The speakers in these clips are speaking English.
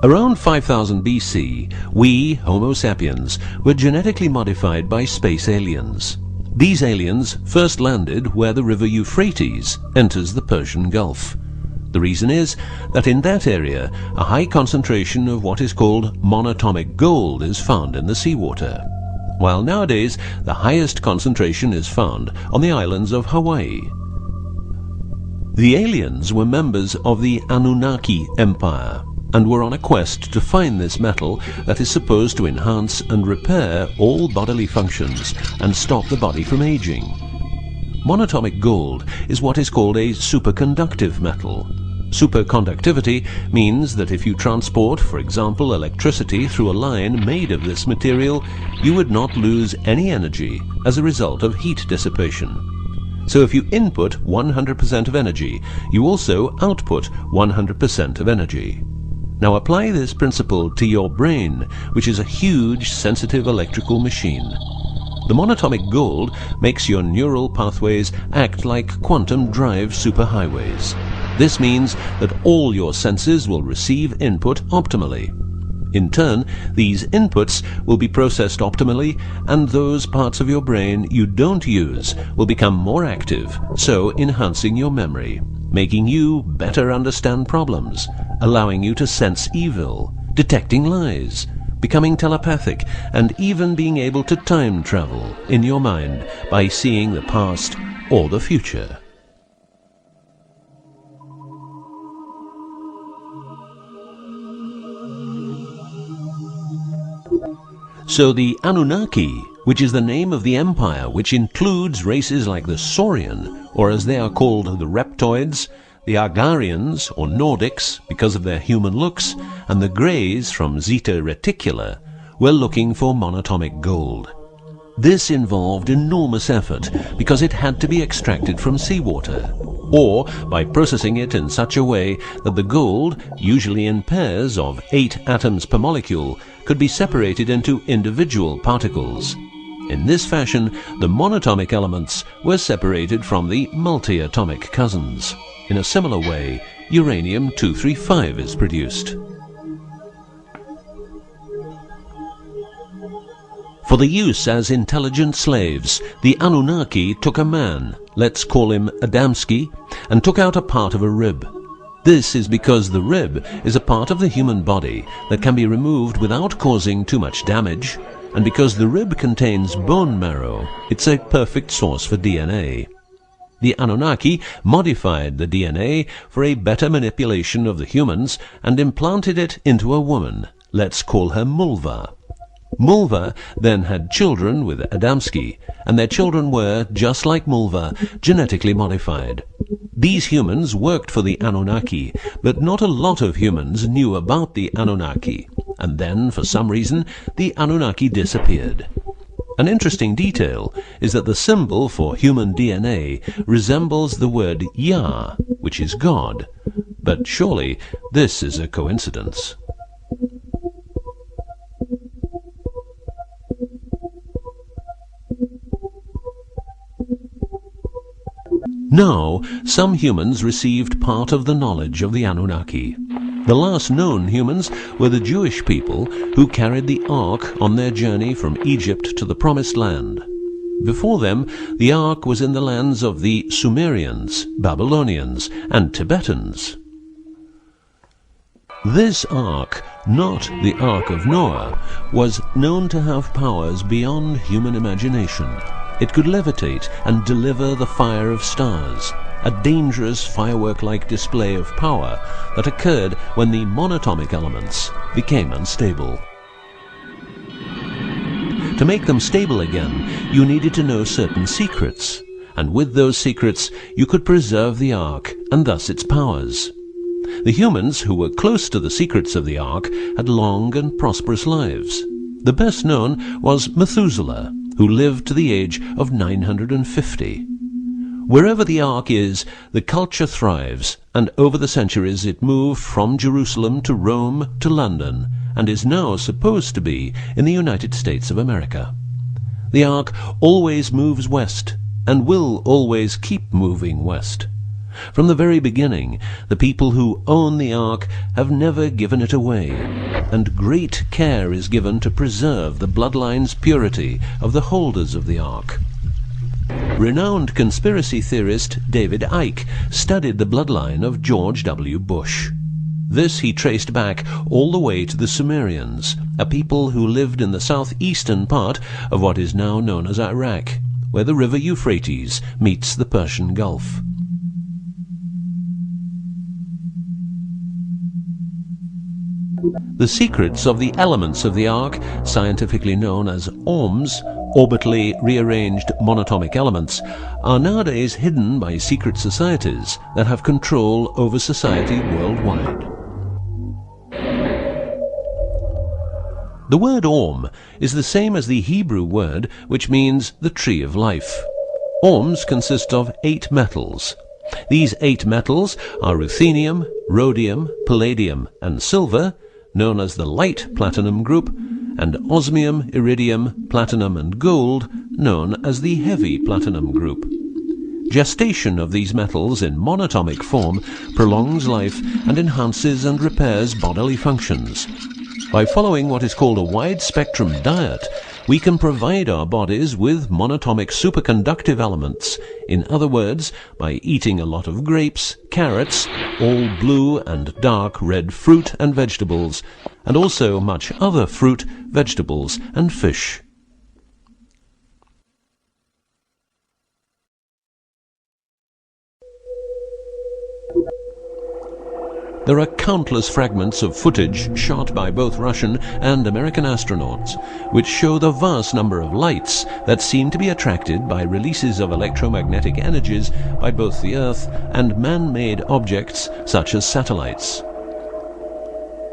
Around 5000 BC, we, Homo sapiens, were genetically modified by space aliens. These aliens first landed where the river Euphrates enters the Persian Gulf. The reason is that in that area a high concentration of what is called monatomic gold is found in the seawater, while nowadays the highest concentration is found on the islands of Hawaii. The aliens were members of the Annunaki Empire and were on a quest to find this metal that is supposed to enhance and repair all bodily functions and stop the body from aging. Monatomic gold is what is called a superconductive metal. Superconductivity means that if you transport, for example, electricity through a line made of this material, you would not lose any energy as a result of heat dissipation. So if you input 100% of energy, you also output 100% of energy. Now apply this principle to your brain, which is a huge, sensitive electrical machine. The monatomic gold makes your neural pathways act like quantum drive superhighways. This means that all your senses will receive input optimally. In turn, these inputs will be processed optimally, and those parts of your brain you don't use will become more active, so enhancing your memory, making you better understand problems, allowing you to sense evil, detecting lies, becoming telepathic, and even being able to time travel in your mind by seeing the past or the future. So the Annunaki, which is the name of the empire which includes races like the Saurian, or as they are called the Reptoids, the Argarians or Nordics because of their human looks, and the Greys from Zeta Reticula, were looking for monatomic gold. This involved enormous effort because it had to be extracted from seawater, or by processing it in such a way that the gold, usually in pairs of 8 atoms per molecule, could be separated into individual particles. In this fashion, the monatomic elements were separated from the multi-atomic cousins. In a similar way, uranium-235 is produced. For the use as intelligent slaves, the Annunaki took a man, let's call him Adamski, and took out a part of a rib. This is because the rib is a part of the human body that can be removed without causing too much damage, and because the rib contains bone marrow, it's a perfect source for DNA. The Annunaki modified the DNA for a better manipulation of the humans and implanted it into a woman, let's call her Mulva. Mulva then had children with Adamski, and their children were, just like Mulva, genetically modified. These humans worked for the Annunaki, but not a lot of humans knew about the Annunaki, and then, for some reason, the Annunaki disappeared. An interesting detail is that the symbol for human DNA resembles the word Yah, which is God, but surely this is a coincidence. Now, some humans received part of the knowledge of the Annunaki. The last known humans were the Jewish people who carried the Ark on their journey from Egypt to the Promised Land. Before them, the Ark was in the lands of the Sumerians, Babylonians, and Tibetans. This Ark, not the Ark of Noah, was known to have powers beyond human imagination. It could levitate and deliver the fire of stars, a dangerous firework-like display of power that occurred when the monatomic elements became unstable. To make them stable again, you needed to know certain secrets, and with those secrets you could preserve the Ark and thus its powers. The humans who were close to the secrets of the Ark had long and prosperous lives. The best known was Methuselah, who lived to the age of 950. Wherever the Ark is, the culture thrives, and over the centuries it moved from Jerusalem to Rome to London, and is now supposed to be in the United States of America. The Ark always moves west, and will always keep moving west. From the very beginning, the people who own the Ark have never given it away, and great care is given to preserve the bloodline's purity of the holders of the Ark. Renowned conspiracy theorist David Icke studied the bloodline of George W. Bush. This he traced back all the way to the Sumerians, a people who lived in the southeastern part of what is now known as Iraq, where the river Euphrates meets the Persian Gulf. The secrets of the elements of the Ark, scientifically known as ORMs, orbitally rearranged monatomic elements, are nowadays hidden by secret societies that have control over society worldwide. The word ORM is the same as the Hebrew word which means the tree of life. ORMs consist of 8 metals. These 8 metals are ruthenium, rhodium, palladium, and silver, known as the light platinum group, and osmium, iridium, platinum, and gold, known as the heavy platinum group. Gestation of these metals in monatomic form prolongs life and enhances and repairs bodily functions. By following what is called a wide-spectrum diet, we can provide our bodies with monatomic superconductive elements. In other words, by eating a lot of grapes, carrots, all blue and dark red fruit and vegetables, and also much other fruit, vegetables, and fish. There are countless fragments of footage shot by both Russian and American astronauts, which show the vast number of lights that seem to be attracted by releases of electromagnetic energies by both the Earth and man-made objects such as satellites.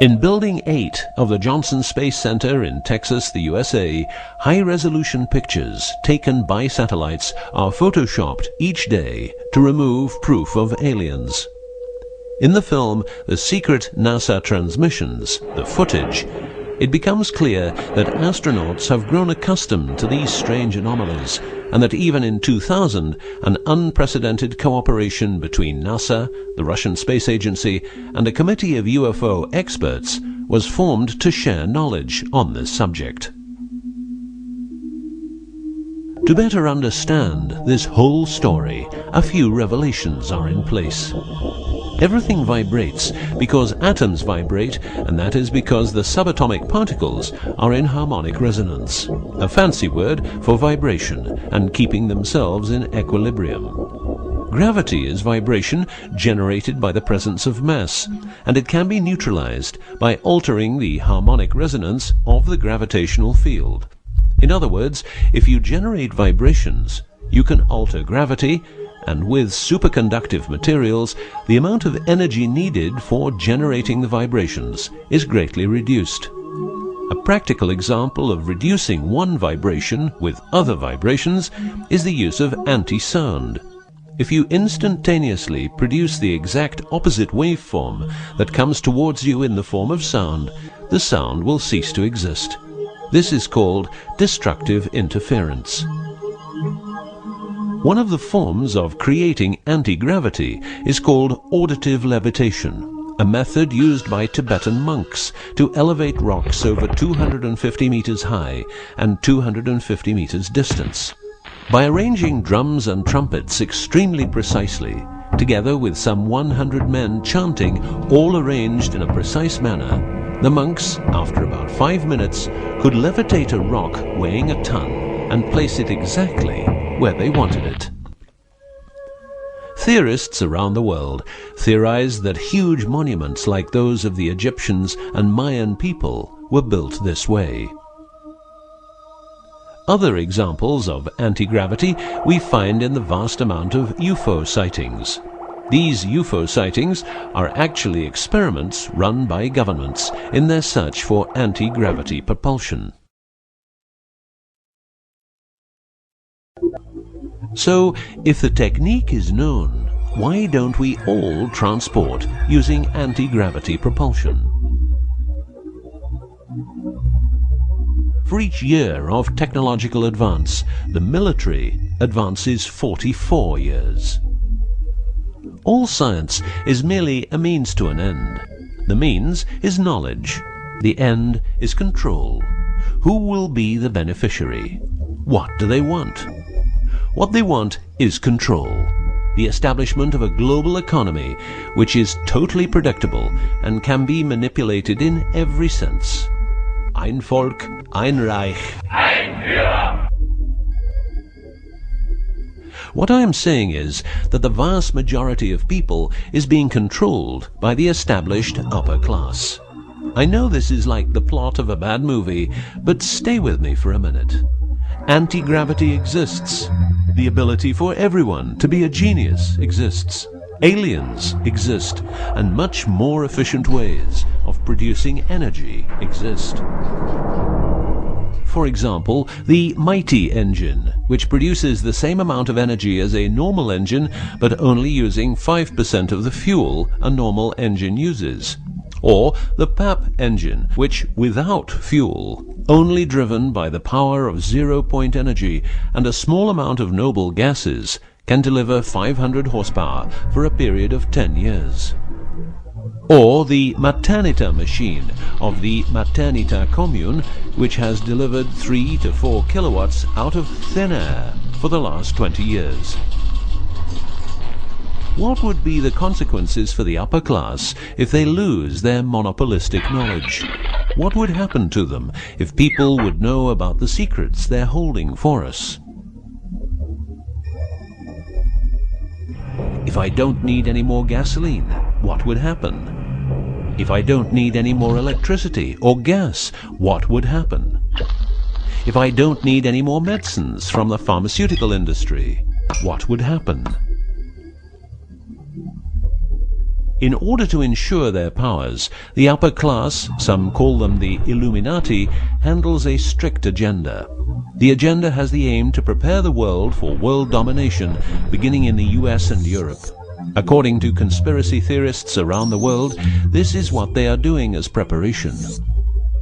In Building 8 of the Johnson Space Center in Texas, the USA, high-resolution pictures taken by satellites are photoshopped each day to remove proof of aliens. In the film The Secret NASA Transmissions, the footage, it becomes clear that astronauts have grown accustomed to these strange anomalies, and that even in 2000, an unprecedented cooperation between NASA, the Russian Space Agency, and a committee of UFO experts was formed to share knowledge on this subject. To better understand this whole story, a few revelations are in place. Everything vibrates because atoms vibrate, and that is because the subatomic particles are in harmonic resonance, a fancy word for vibration and keeping themselves in equilibrium. Gravity is vibration generated by the presence of mass, and it can be neutralized by altering the harmonic resonance of the gravitational field. In other words, if you generate vibrations, you can alter gravity, and with superconductive materials, the amount of energy needed for generating the vibrations is greatly reduced. A practical example of reducing one vibration with other vibrations is the use of anti-sound. If you instantaneously produce the exact opposite waveform that comes towards you in the form of sound, the sound will cease to exist. This is called destructive interference. One of the forms of creating anti-gravity is called auditive levitation, a method used by Tibetan monks to elevate rocks over 250 meters high and 250 meters distance. By arranging drums and trumpets extremely precisely, together with some 100 men chanting, all arranged in a precise manner, the monks, after about 5 minutes, could levitate a rock weighing a ton and place it exactly where they wanted it. Theorists around the world theorize that huge monuments like those of the Egyptians and Mayan people were built this way. Other examples of anti-gravity we find in the vast amount of UFO sightings. These UFO sightings are actually experiments run by governments in their search for anti-gravity propulsion. So, if the technique is known, why don't we all transport using anti-gravity propulsion? For each year of technological advance, the military, advances 44 years. All science is merely a means to an end. The means is knowledge. The end is control. Who will be the beneficiary? What do they want? What they want is control. The establishment of a global economy which is totally predictable and can be manipulated in every sense. Ein Volk, ein Reich, ein Führer. What I am saying is that the vast majority of people is being controlled by the established upper class. I know this is like the plot of a bad movie, but stay with me for a minute. Anti-gravity exists. The ability for everyone to be a genius exists. Aliens exist, and much more efficient ways of producing energy exist. For example, the mighty engine, which produces the same amount of energy as a normal engine, but only using 5% of the fuel a normal engine uses. Or the PAP engine, which, without fuel, only driven by the power of zero-point energy and a small amount of noble gases, can deliver 500 horsepower for a period of 10 years. Or the Maternita machine of the Maternita commune, which has delivered 3 to 4 kilowatts out of thin air for the last 20 years. What would be the consequences for the upper class if they lose their monopolistic knowledge? What would happen to them if people would know about the secrets they're holding for us? If I don't need any more gasoline, what would happen? If I don't need any more electricity or gas, what would happen? If I don't need any more medicines from the pharmaceutical industry, what would happen? In order to ensure their powers, the upper class, some call them the Illuminati, handles a strict agenda. The agenda has the aim to prepare the world for world domination, beginning in the US and Europe. According to conspiracy theorists around the world, this is what they are doing as preparation.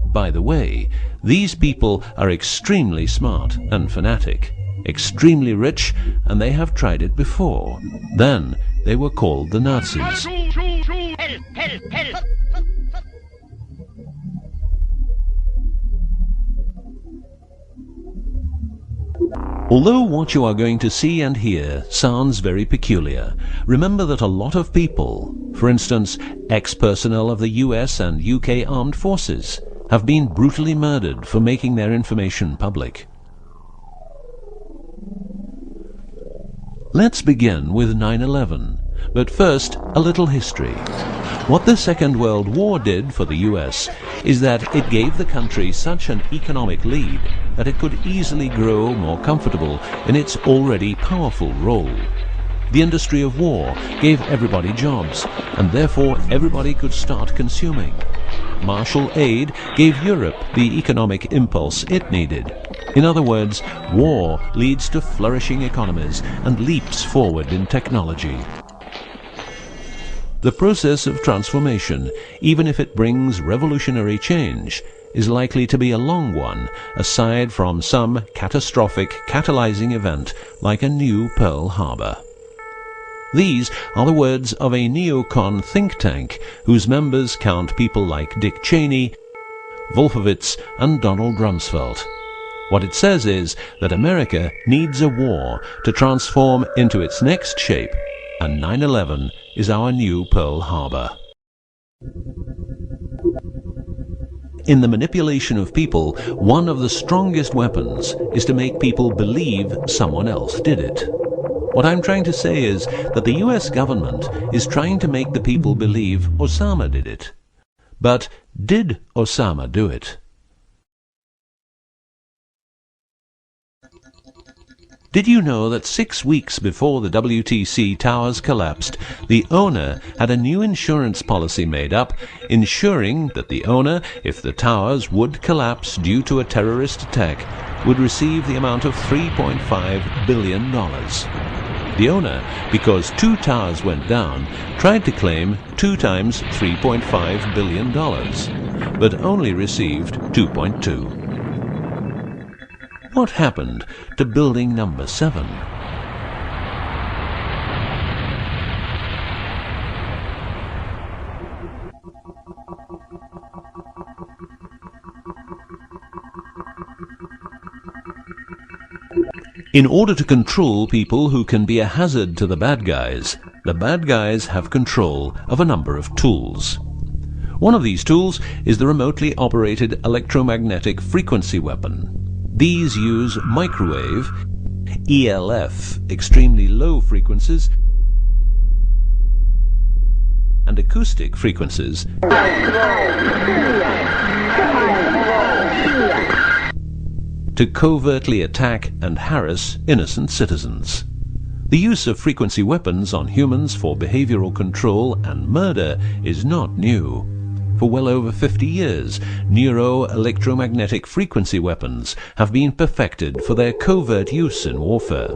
By the way, these people are extremely smart and fanatic, extremely rich, and they have tried it before. Then they were called the Nazis. Although what you are going to see and hear sounds very peculiar, remember that a lot of people, for instance, ex-personnel of the US and UK armed forces, have been brutally murdered for making their information public. Let's begin with 9/11, but first a little history. What the Second World War did for the US is that it gave the country such an economic lead that it could easily grow more comfortable in its already powerful role. The industry of war gave everybody jobs, and therefore everybody could start consuming. Marshall aid gave Europe the economic impulse it needed. In other words, war leads to flourishing economies and leaps forward in technology. The process of transformation, even if it brings revolutionary change, is likely to be a long one, aside from some catastrophic catalyzing event like a new Pearl Harbor. These are the words of a neocon think tank whose members count people like Dick Cheney, Wolfowitz, and Donald Rumsfeld. What it says is that America needs a war to transform into its next shape, and 9/11 is our new Pearl Harbor. In the manipulation of people, one of the strongest weapons is to make people believe someone else did it. What I'm trying to say is that the US government is trying to make the people believe Osama did it. But did Osama do it? Did you know that 6 weeks before the WTC towers collapsed, the owner had a new insurance policy made up, ensuring that the owner, if the towers would collapse due to a terrorist attack, would receive the amount of $3.5 billion. The owner, because 2 towers went down, tried to claim 2 times $3.5 billion, but only received 2.2. What happened to building number 7? In order to control people who can be a hazard to the bad guys have control of a number of tools. One of these tools is the remotely operated electromagnetic frequency weapon. These use microwave, ELF, extremely low frequencies, and acoustic frequencies to covertly attack and harass innocent citizens. The use of frequency weapons on humans for behavioral control and murder is not new. For well over 50 years, neuro-electromagnetic frequency weapons have been perfected for their covert use in warfare.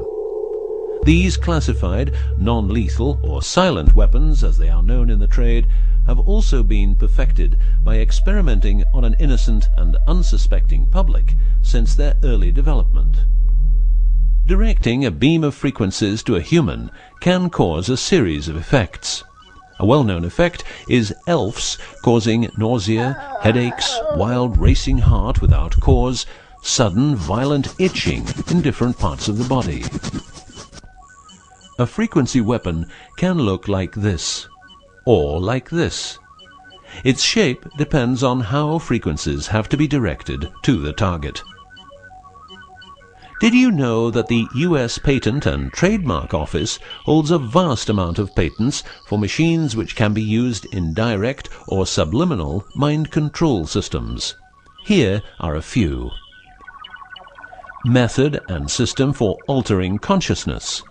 These classified, non-lethal or silent weapons, as they are known in the trade, have also been perfected by experimenting on an innocent and unsuspecting public since their early development. Directing a beam of frequencies to a human can cause a series of effects. A well-known effect is ELFs causing nausea, headaches, wild racing heart without cause, sudden violent itching in different parts of the body. A frequency weapon can look like this, or like this. Its shape depends on how frequencies have to be directed to the target. Did you know that the US Patent and Trademark Office holds a vast amount of patents for machines which can be used in direct or subliminal mind control systems? Here are a few. Method and system for altering consciousness.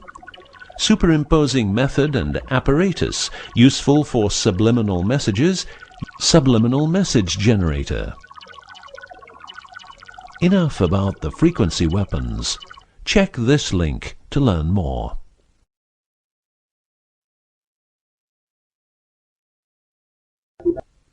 Superimposing method and apparatus useful for subliminal messages, subliminal message generator. Enough about the frequency weapons. Check this link to learn more.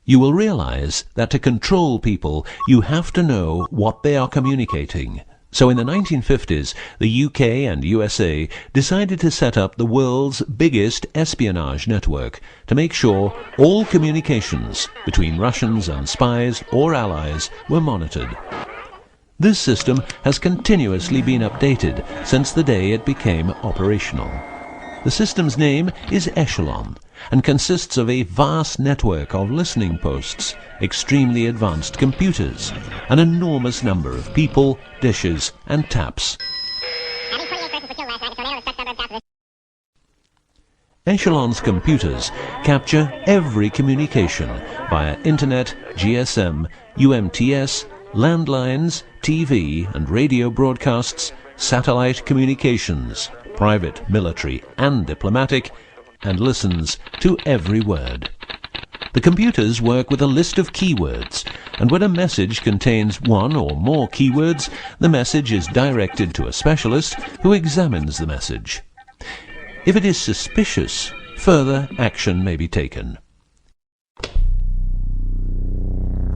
You will realize that to control people, you have to know what they are communicating. So in the 1950s, the UK and USA decided to set up the world's biggest espionage network to make sure all communications between Russians and spies or allies were monitored. This system has continuously been updated since the day it became operational. The system's name is Echelon and consists of a vast network of listening posts, extremely advanced computers, an enormous number of people, dishes, and taps. Echelon's computers capture every communication via internet, GSM, UMTS, landlines, TV and radio broadcasts, satellite communications, private, military, and diplomatic, and listens to every word. The computers work with a list of keywords, and when a message contains one or more keywords, the message is directed to a specialist who examines the message. If it is suspicious, further action may be taken.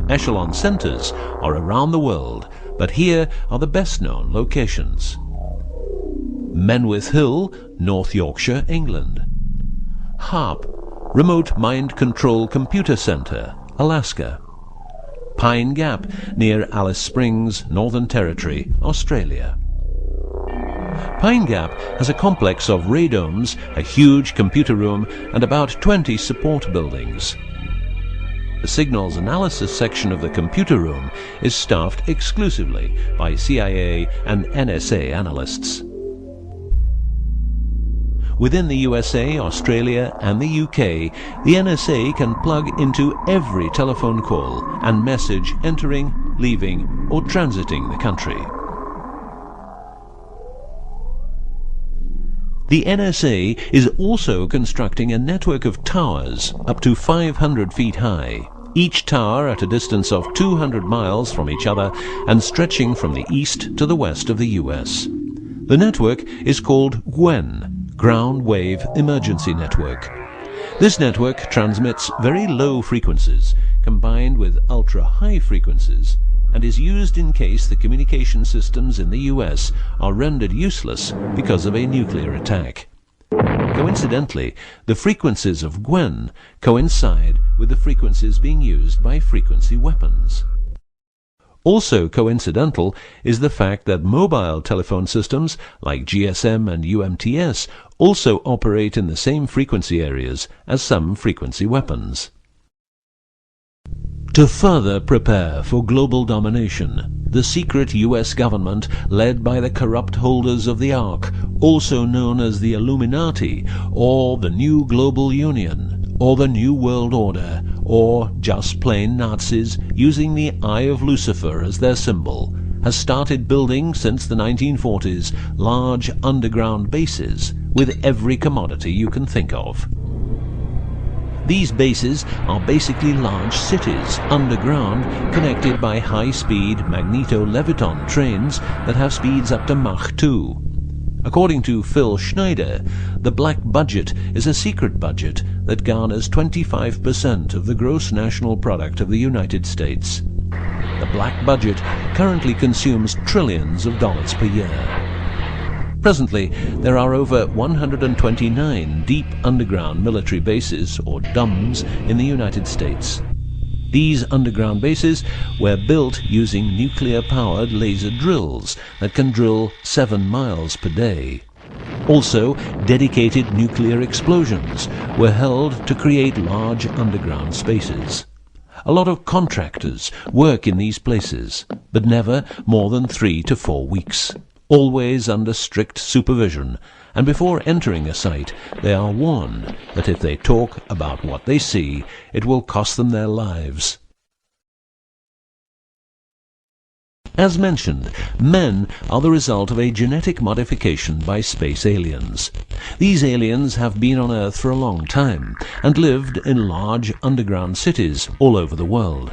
Echelon centres are around the world, but here are the best-known locations. Menwith Hill, North Yorkshire, England. HARP, Remote Mind Control Computer Centre, Alaska. Pine Gap, near Alice Springs, Northern Territory, Australia. Pine Gap has a complex of radomes, a huge computer room, and about 20 support buildings. The signals analysis section of the computer room is staffed exclusively by CIA and NSA analysts. Within the USA, Australia, and the UK, the NSA can plug into every telephone call and message entering, leaving, or transiting the country. The NSA is also constructing a network of towers up to 500 feet high, each tower at a distance of 200 miles from each other and stretching from the east to the west of the US. The network is called GWEN, Ground Wave Emergency Network. This network transmits very low frequencies combined with ultra-high frequencies and is used in case the communication systems in the US are rendered useless because of a nuclear attack. Coincidentally, the frequencies of Gwen coincide with the frequencies being used by frequency weapons. Also coincidental is the fact that mobile telephone systems like GSM and UMTS also operate in the same frequency areas as some frequency weapons. To further prepare for global domination, the secret US government, led by the corrupt holders of the Ark, also known as the Illuminati, or the New Global Union, or the New World Order, or just plain Nazis using the Eye of Lucifer as their symbol, has started building since the 1940s large underground bases with every commodity you can think of. These bases are basically large cities underground, connected by high-speed magneto-leviton trains that have speeds up to Mach 2. According to Phil Schneider, the black budget is a secret budget that garners 25% of the gross national product of the United States. The black budget currently consumes trillions of dollars per year. Presently, there are over 129 deep underground military bases, or DUMBs, in the United States. These underground bases were built using nuclear-powered laser drills that can drill 7 miles per day. Also, dedicated nuclear explosions were held to create large underground spaces. A lot of contractors work in these places, but never more than 3 to 4 weeks, always under strict supervision, and before entering a site they are warned that if they talk about what they see, it will cost them their lives. As mentioned, men are the result of a genetic modification by space aliens. These aliens have been on Earth for a long time and lived in large underground cities all over the world.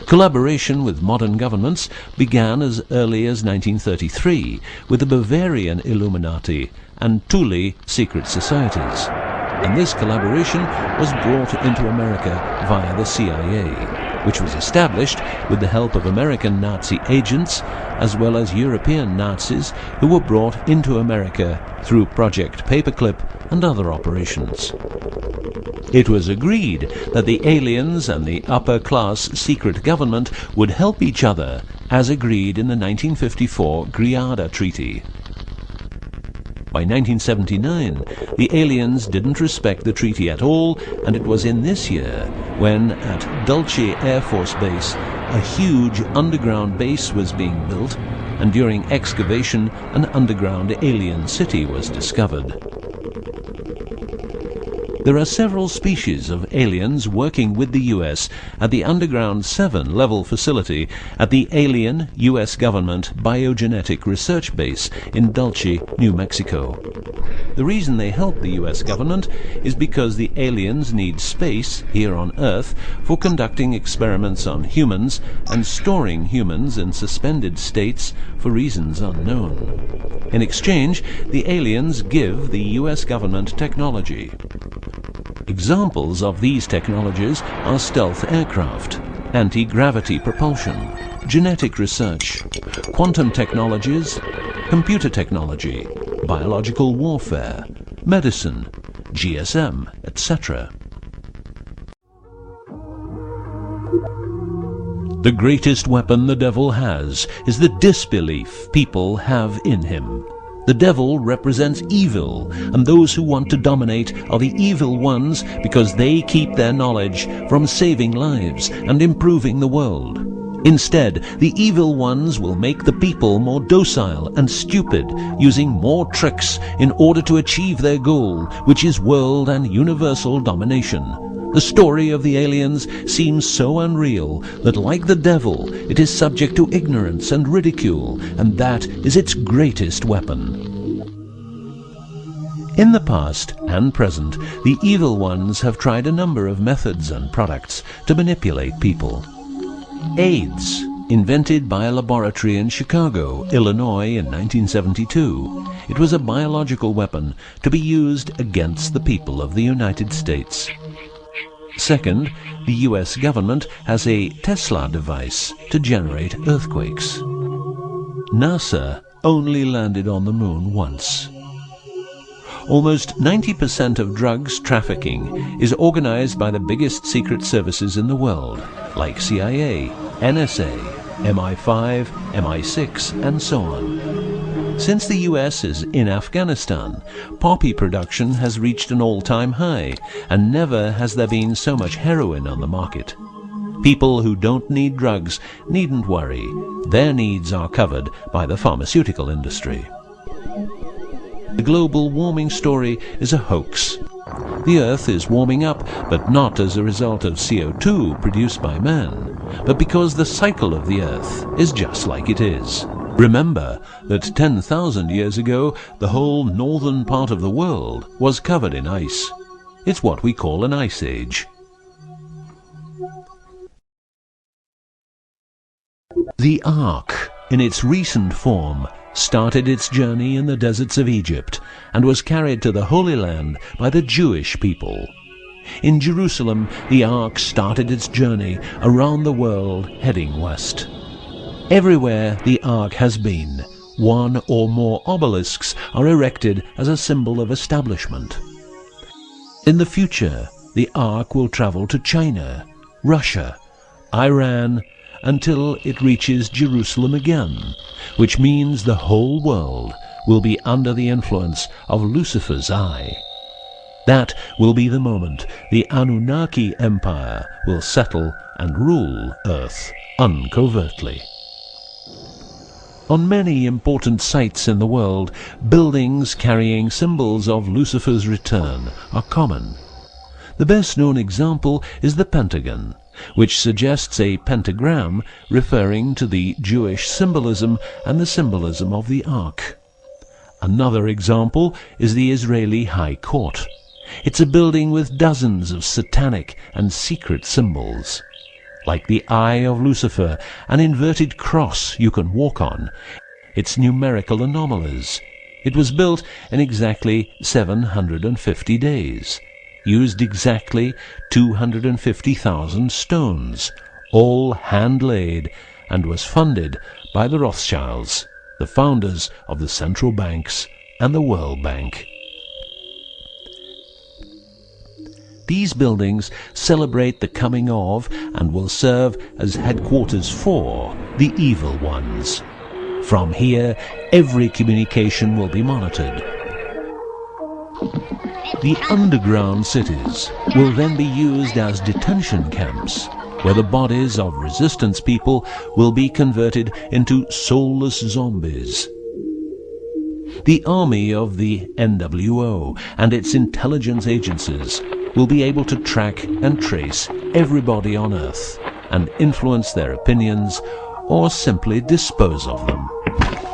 Collaboration with modern governments began as early as 1933 with the Bavarian Illuminati and Thule secret societies, and this collaboration was brought into America via the CIA, which was established with the help of American Nazi agents as well as European Nazis who were brought into America through Project Paperclip and other operations. It was agreed that the aliens and the upper-class secret government would help each other, as agreed in the 1954 Greada Treaty. By 1979, the aliens didn't respect the treaty at all, and it was in this year when, at Dulce Air Force Base, a huge underground base was being built, and during excavation, an underground alien city was discovered. There are several species of aliens working with the US at the Underground 7 level facility at the Alien US Government Biogenetic Research Base in Dulce, New Mexico. The reason they help the US government is because the aliens need space here on Earth for conducting experiments on humans and storing humans in suspended states for reasons unknown. In exchange, the aliens give the US government technology. Examples of these technologies are stealth aircraft, anti-gravity propulsion, genetic research, quantum technologies, computer technology, biological warfare, medicine, GSM, etc. The greatest weapon the devil has is the disbelief people have in him. The devil represents evil, and those who want to dominate are the evil ones because they keep their knowledge from saving lives and improving the world. Instead, the evil ones will make the people more docile and stupid, using more tricks in order to achieve their goal, which is world and universal domination. The story of the aliens seems so unreal that, like the devil, it is subject to ignorance and ridicule, and that is its greatest weapon. In the past and present, the evil ones have tried a number of methods and products to manipulate people. AIDS, invented by a laboratory in Chicago, Illinois in 1972, It was a biological weapon to be used against the people of the United States. Second, the US government has a Tesla device to generate earthquakes. NASA only landed on the moon once. Almost 90% of drugs trafficking is organized by the biggest secret services in the world, like CIA, NSA, MI5, MI6, and so on. Since the US is in Afghanistan, poppy production has reached an all-time high, and never has there been so much heroin on the market. People who don't need drugs needn't worry. Their needs are covered by the pharmaceutical industry. The global warming story is a hoax. The Earth is warming up, but not as a result of CO2 produced by man, but because the cycle of the Earth is just like it is. Remember that 10,000 years ago, the whole northern part of the world was covered in ice. It's what we call an ice age. The Ark, in its recent form, started its journey in the deserts of Egypt and was carried to the Holy Land by the Jewish people. In Jerusalem, the Ark started its journey around the world heading west. Everywhere the Ark has been, one or more obelisks are erected as a symbol of establishment. In the future, the Ark will travel to China, Russia, Iran, until it reaches Jerusalem again, which means the whole world will be under the influence of Lucifer's eye. That will be the moment the Annunaki Empire will settle and rule Earth uncovertly. On many important sites in the world, buildings carrying symbols of Lucifer's return are common. The best-known example is the Pentagon, which suggests a pentagram referring to the Jewish symbolism and the symbolism of the Ark. Another example is the Israeli High Court. It's a building with dozens of satanic and secret symbols. Like the eye of Lucifer, an inverted cross you can walk on, its numerical anomalies. It was built in exactly 750 days. Used exactly 250,000 stones, all hand-laid, and was funded by the Rothschilds, the founders of the central banks and the World Bank. These buildings celebrate the coming of and will serve as headquarters for the evil ones. From here, every communication will be monitored. The underground cities will then be used as detention camps, where the bodies of resistance people will be converted into soulless zombies. The army of the NWO and its intelligence agencies will be able to track and trace everybody on Earth and influence their opinions or simply dispose of them.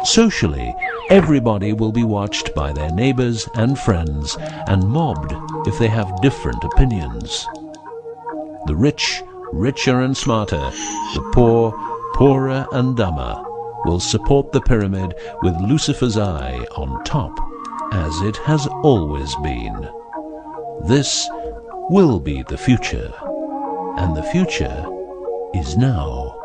Socially, everybody will be watched by their neighbors and friends and mobbed if they have different opinions. The rich, richer and smarter, the poor, poorer and dumber, will support the pyramid with Lucifer's eye on top, as it has always been. This will be the future, and the future is now.